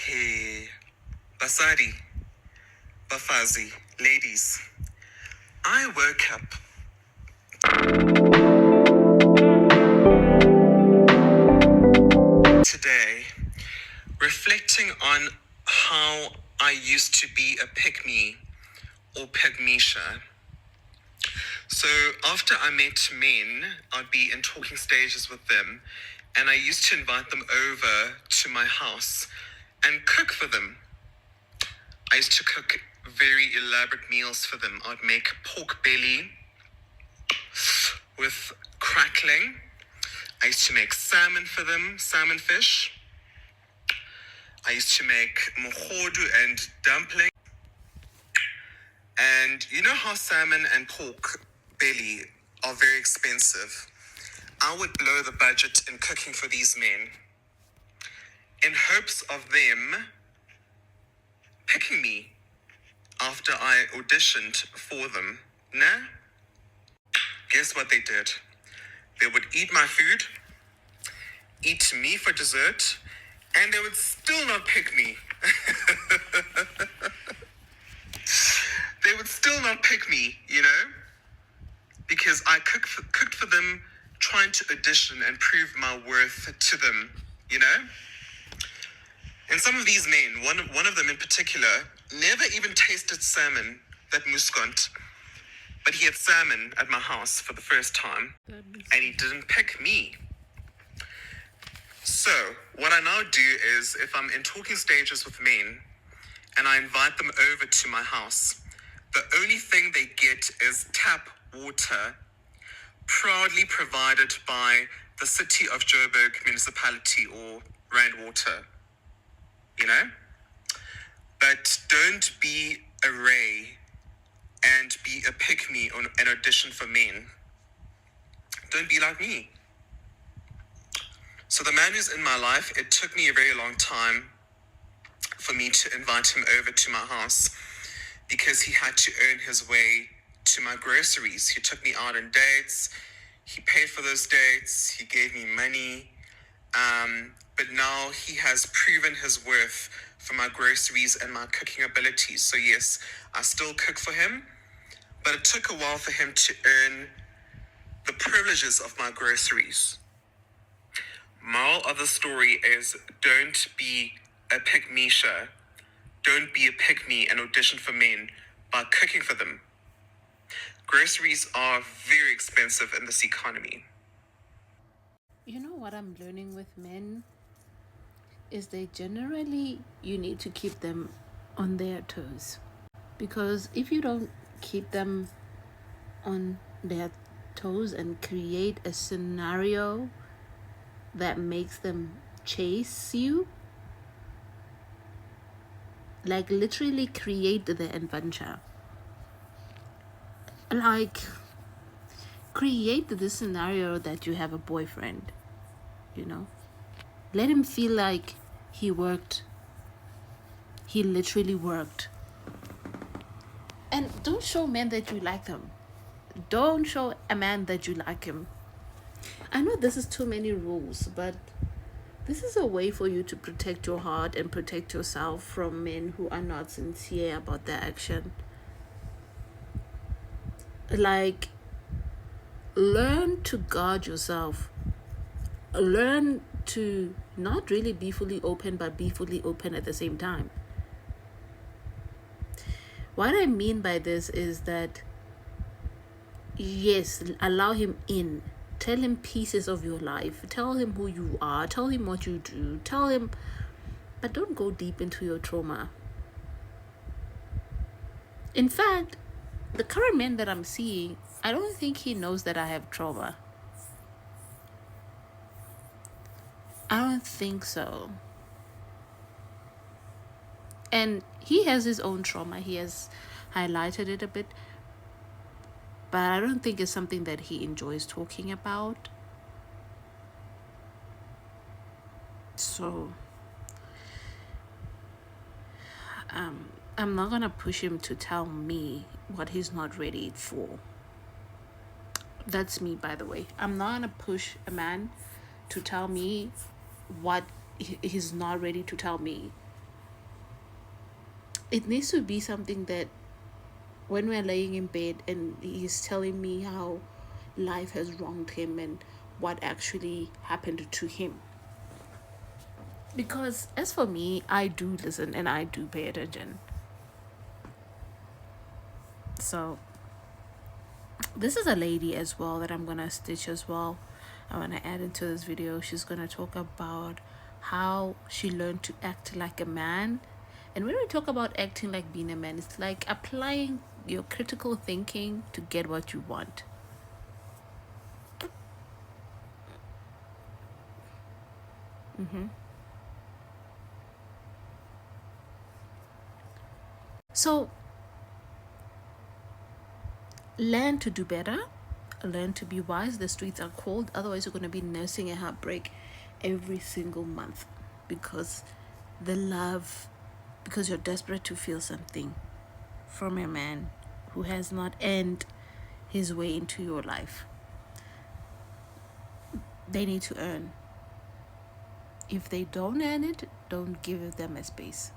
Hey, Basadi, Bafazi, ladies, I woke up today reflecting on how I used to be a pick-me or pygmisha. So after I met men, I'd be in talking stages with them, and I used to invite them over to my house and cook for them. I used to cook very elaborate meals for them. I'd make pork belly with crackling. I used to make salmon for them, salmon fish. I used to make mohodu and dumpling. And you know how salmon and pork belly are very expensive? I would blow the budget in cooking for these men in hopes of them picking me after I auditioned for them. Nah? Guess what they did? They would eat my food, eat me for dessert, and they would still not pick me. They would still not pick me, because I cooked for them, trying to audition and prove my worth to them, And some of these men, one of them in particular, never even tasted salmon, that muskant, but he had salmon at my house for the first time, and he didn't pick me. So what I now do is, if I'm in talking stages with men and I invite them over to my house, the only thing they get is tap water, proudly provided by the city of Joburg municipality or Rand Water, But don't be a Ray and be a pick-me on an audition for men. Don't be like me. So the man who's in my life, it took me a very long time for me to invite him over to my house because he had to earn his way to my groceries. He took me out on dates. He paid for those dates. He gave me money. But now he has proven his worth for my groceries and my cooking abilities. So yes, I still cook for him, but it took a while for him to earn the privileges of my groceries. Moral of the story is, don't be a pygmisha. Don't be a pick-me and audition for men by cooking for them. Groceries are very expensive in this economy. You know what I'm learning with men is they generally, you need to keep them on their toes. Because if you don't keep them on their toes and create a scenario that makes them chase you, like literally create the adventure, like create the scenario that you have a boyfriend, let him feel like he literally worked. And don't show men that you like them. Don't show a man that you like him. I know this is too many rules, but this is a way for you to protect your heart and protect yourself from men who are not sincere about their action. Like, learn to guard yourself. Learn to not really be fully open, but be fully open at the same time. What I mean by this is that, yes, allow him in. Tell him pieces of your life. Tell him who you are. Tell him what you do. Tell him, but don't go deep into your trauma. In fact, the current man that I'm seeing, I don't think he knows that I have trauma. I don't think so. And he has his own trauma. He has highlighted it a bit. But I don't think it's something that he enjoys talking about. So, I'm not going to push him to tell me what he's not ready for. That's me, by the way. I'm not going to push a man to tell me what he's not ready to tell me. it needs to be something that when we're laying in bed and he's telling me how life has wronged him and what actually happened to him. Because as for me, I do listen and I do pay attention. So this is a lady as well that I'm gonna stitch as well. I wanna add into this video. She's gonna talk about how she learned to act like a man. And when we talk about acting like being a man, it's like applying your critical thinking to get what you want. So learn to do better, learn to be wise. The streets are cold, otherwise you're going to be nursing a heartbreak every single month because because you're desperate to feel something from a man who has not earned his way into your life. They need to earn. If they don't earn it, don't give them a space.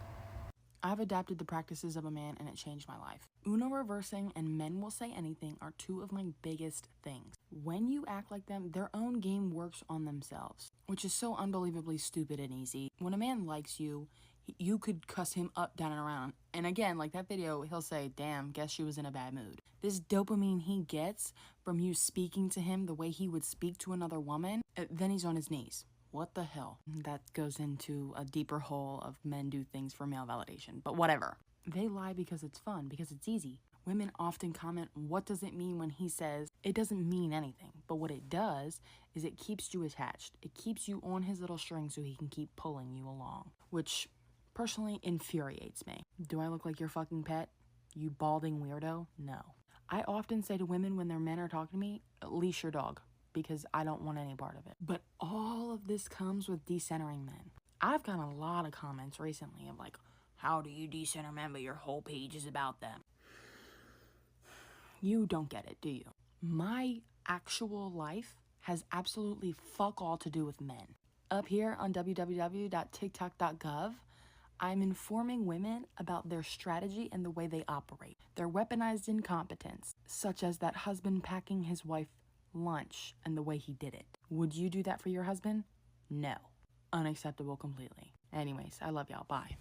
I've adapted the practices of a man and it changed my life. Uno reversing and men will say anything are two of my biggest things. When you act like them, their own game works on themselves, which is so unbelievably stupid and easy. When a man likes you, you could cuss him up, down, and around. And again, like that video, he'll say, damn, guess she was in a bad mood. This dopamine he gets from you speaking to him the way he would speak to another woman, then he's on his knees. What the hell? That goes into a deeper hole of men do things for male validation, but whatever. They lie because it's fun, because it's easy. Women often comment, what does it mean when he says, it doesn't mean anything. But what it does is it keeps you attached. It keeps you on his little string so he can keep pulling you along, which personally infuriates me. Do I look like your fucking pet? You balding weirdo? No. I often say to women when their men are talking to me, leash your dog, because I don't want any part of it. But all of this comes with decentering men. I've gotten a lot of comments recently of like, how do you decenter men but your whole page is about them? You don't get it, do you? My actual life has absolutely fuck all to do with men. Up here on www.tiktok.gov, I'm informing women about their strategy and the way they operate. Their weaponized incompetence, such as that husband packing his wife lunch and the way he did it. Would you do that for your husband? No. Unacceptable completely. Anyways, I love y'all. Bye.